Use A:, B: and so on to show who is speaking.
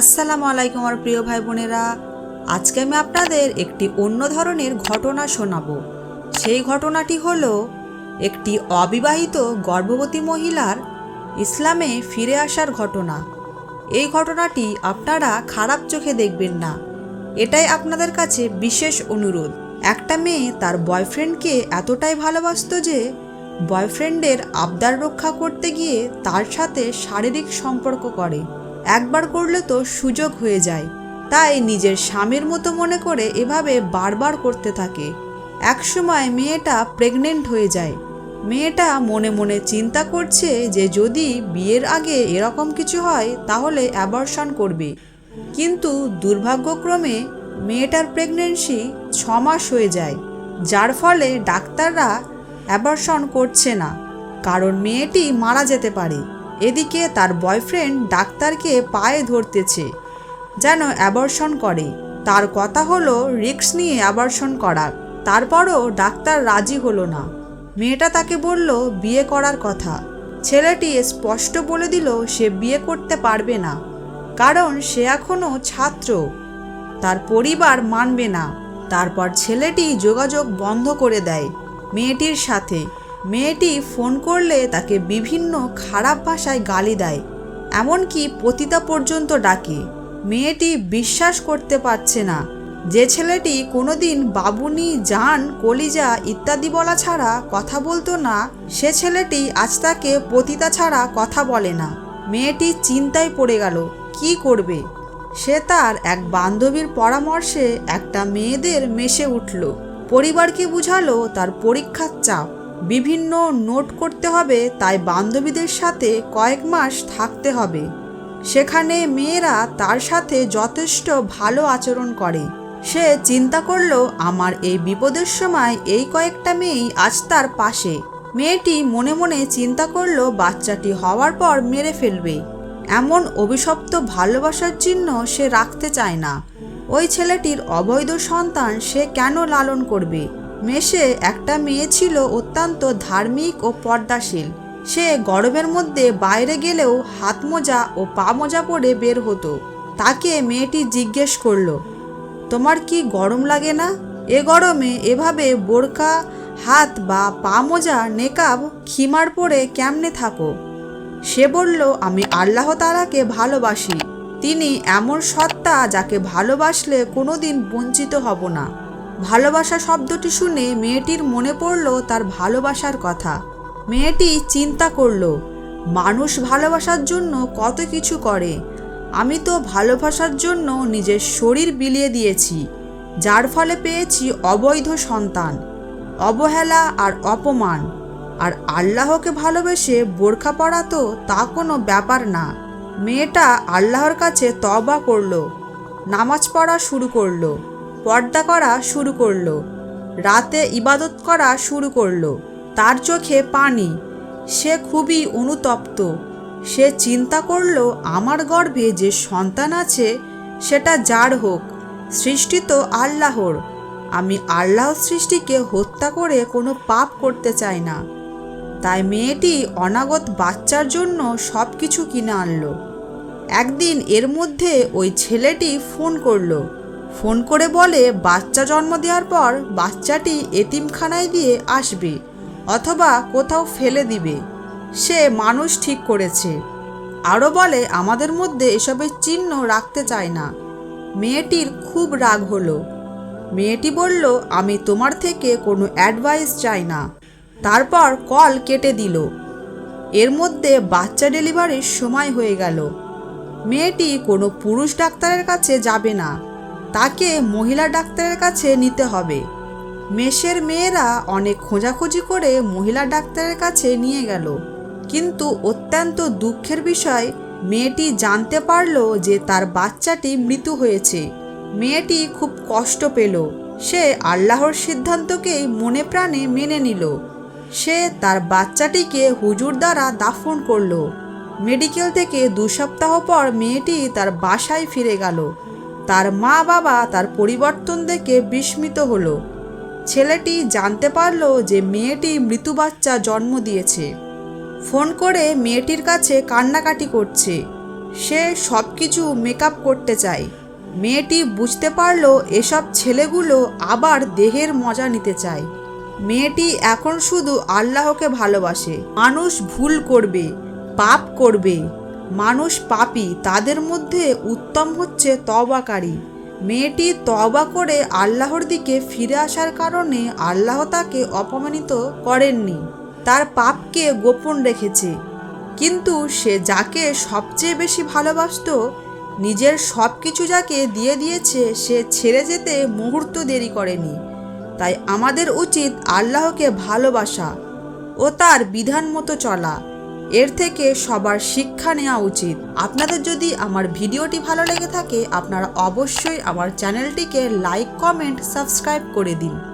A: আসসালামু আলাইকুম আমার প্রিয় ভাই বোনেরা। আজকে আমি আপনাদের একটি অন্য ধরনের ঘটনা শোনাবো। সেই ঘটনাটি হলো একটি অবিবাহিত গর্ভবতী মহিলার ইসলামে ফিরে আসার ঘটনা। এই ঘটনাটি আপনারা খারাপ চোখে দেখবেন না, এটাই আপনাদের কাছে বিশেষ অনুরোধ। একটা মেয়ে তার বয়ফ্রেন্ডকে এতটাই ভালোবাসতো যে বয়ফ্রেন্ডের আবদার রক্ষা করতে গিয়ে তার সাথে শারীরিক সম্পর্ক করে। একবার করলে তো সুযোগ হয়ে যায়, তাই নিজের স্বামীর মতো মনে করে এভাবে বারবার করতে থাকে। একসময় মেয়েটা প্রেগনেন্ট হয়ে যায়। মেয়েটা মনে মনে চিন্তা করছে যে যদি বিয়ের আগে এরকম কিছু হয় তাহলে অ্যাবর্শন করবে, কিন্তু দুর্ভাগ্যক্রমে মেয়েটার প্রেগনেন্সি 6 মাস হয়ে যায়, যার ফলে ডাক্তাররা অ্যাবর্শন করছে না, কারণ মেয়েটি মারা যেতে পারে। এদিকে তার বয়ফ্রেন্ড ডাক্তারকে পায়ে ধরতেছে যেন অ্যাবর্শন করে। তার কথা হলো রিস্ক নিয়ে অ্যাবর্শন করার, তারপরও ডাক্তার রাজি হলো না। মেয়েটা তাকে বলল বিয়ে করার কথা। ছেলেটি স্পষ্ট বলে দিল সে বিয়ে করতে পারবে না, কারণ সে এখনও ছাত্র, তার পরিবার মানবে না। তারপর ছেলেটি যোগাযোগ বন্ধ করে দেয় মেয়েটির সাথে। মেয়েটি ফোন করলে তাকে বিভিন্ন খারাপ ভাষায় গালি দেয়, এমনকি পতিতা পর্যন্ত ডাকে। মেয়েটি বিশ্বাস করতে পারছে না যে ছেলেটি কোনোদিন বাবুনি, জান, কলিজা ইত্যাদি বলা ছাড়া কথা বলতো না, সে ছেলেটি আজ তাকে পতিতা ছাড়া কথা বলে না। মেয়েটি চিন্তায় পড়ে গেল, কি করবে। সে তার এক বান্ধবীর পরামর্শে একটা মেয়েদের মেশে উঠল। পরিবারকে বুঝালো তার পরীক্ষার চাপ, বিভিন্ন নোট করতে হবে, তাই বান্ধবীদের সাথে কয়েক মাস থাকতে হবে। সেখানে মেয়েরা তার সাথে যথেষ্ট ভালো আচরণ করে। সে চিন্তা করলো আমার এই বিপদের সময় এই কয়েকটা মেয়েই আজ তার পাশে। মেয়েটি মনে মনে চিন্তা করলো বাচ্চাটি হওয়ার পর মেরে ফেলবে। এমন অভিশপ্ত ভালোবাসার চিহ্ন সে রাখতে চায় না। ওই ছেলেটির অবৈধ সন্তান সে কেন লালন করবে। মেশে একটা মেয়ে ছিল অত্যন্ত ধার্মিক ও পর্দাশীল। সে গরমের মধ্যে বাইরে গেলেও হাত মোজা ও পা মোজা পরে বের হতো। তাকে মেয়েটি জিজ্ঞেস করলো, তোমার কি গরম লাগে না? এ গরমে এভাবে বোরকা, হাত বা পা মোজা, নেকাব, খিমার পরে কেমনে থাকো? সে বলল, আমি আল্লাহ তাআলাকে ভালোবাসি। তিনি এমন সত্তা যাকে ভালোবাসলে কোনোদিন বঞ্চিত হব না। ভালোবাসা শব্দটি শুনে মেয়েটির মনে পড়ল তার ভালোবাসার কথা। মেয়েটি চিন্তা করল, মানুষ ভালোবাসার জন্য কত কিছু করে, আমি তো ভালোবাসার জন্য নিজের শরীর বিলিয়ে দিয়েছি, যার ফলে পেয়েছি অবৈধ সন্তান, অবহেলা আর অপমান। আর আল্লাহকে ভালোবেসে বোরখা পরা তো তা কোনো ব্যাপার না। মেয়েটা আল্লাহর কাছে তওবা করলো, নামাজ পড়া শুরু করলো, পর্দা করা শুরু করলো, রাতে ইবাদত করা শুরু করলো। তার চোখে পানি, সে খুবই অনুতপ্ত। সে চিন্তা করলো আমার গর্ভে যে সন্তান আছে সেটা যার হোক, সৃষ্টি তো আল্লাহর। আমি আল্লাহর সৃষ্টিকে হত্যা করে কোনো পাপ করতে চাই না। তাই মেয়েটি অনাগত বাচ্চার জন্য সব কিছু কিনে আনলো। একদিন এর মধ্যে ওই ছেলেটি ফোন করলো। ফোন করে বলে বাচ্চা জন্ম দেওয়ার পর বাচ্চাটি এতিমখানায় দিয়ে আসবে অথবা কোথাও ফেলে দিবে। সে মানুষ ঠিক করেছে। আরও বলে আমাদের মধ্যে এসবের চিহ্ন রাখতে চায় না। মেয়েটির খুব রাগ হলো। মেয়েটি বলল, আমি তোমার থেকে কোনো অ্যাডভাইস চাই না। তারপর কল কেটে দিল। এর মধ্যে বাচ্চা ডেলিভারির সময় হয়ে গেল। মেয়েটি কোনো পুরুষ ডাক্তারের কাছে যাবে না, তাকে মহিলা ডাক্তারের কাছে নিতে হবে। মেশের মেয়েরা অনেক খোঁজাখুঁজি করে মহিলা ডাক্তারের কাছে নিয়ে গেল, কিন্তু অত্যন্ত দুঃখের বিষয় মেয়েটি জানতে পারল যে তার বাচ্চাটি মৃত্যু হয়েছে। মেয়েটি খুব কষ্ট পেল। সে আল্লাহর সিদ্ধান্তকেই মনে প্রাণে মেনে নিল। সে তার বাচ্চাটিকে হুজুর দ্বারা দাফন করল। মেডিকেল থেকে 2 সপ্তাহ পর মেয়েটি তার বাসায় ফিরে গেল। তার মা বাবা তার পরিবর্তন দেখে বিস্মিত হলো। ছেলেটি জানতে পারল যে মেয়েটি মৃত বাচ্চা জন্ম দিয়েছে। ফোন করে মেয়েটির কাছে কান্নাকাটি করছে। সে সব কিছু মেকআপ করতে চায়। মেয়েটি বুঝতে পারল এসব ছেলেগুলো আবার দেহের মজা নিতে চায়। মেয়েটি এখন শুধু আল্লাহকে ভালোবাসে। মানুষ ভুল করবে, পাপ করবে, মানুষ পাপী, তাদের মধ্যে উত্তম হচ্ছে তওবাকারী। মেয়েটি তওবা করে আল্লাহর দিকে ফিরে আসার কারণে আল্লাহ তাকে অপমানিত করেননি, তার পাপকে গোপন রেখেছে। কিন্তু সে যাকে সবচেয়ে বেশি ভালোবাসতো, নিজের সব কিছু যাকে দিয়ে দিয়েছে, সে ছেড়ে যেতে মুহূর্ত দেরি করেনি। তাই আমাদের উচিত আল্লাহকে ভালোবাসা ও তার বিধান মতো চলা। এর থেকে সবার শিক্ষা নেওয়া উচিত। আপনাদের যদি আমার ভিডিওটি ভালো লেগে থাকে, আপনারা অবশ্যই আমার চ্যানেলটিকে লাইক, কমেন্ট, সাবস্ক্রাইব করে দিন।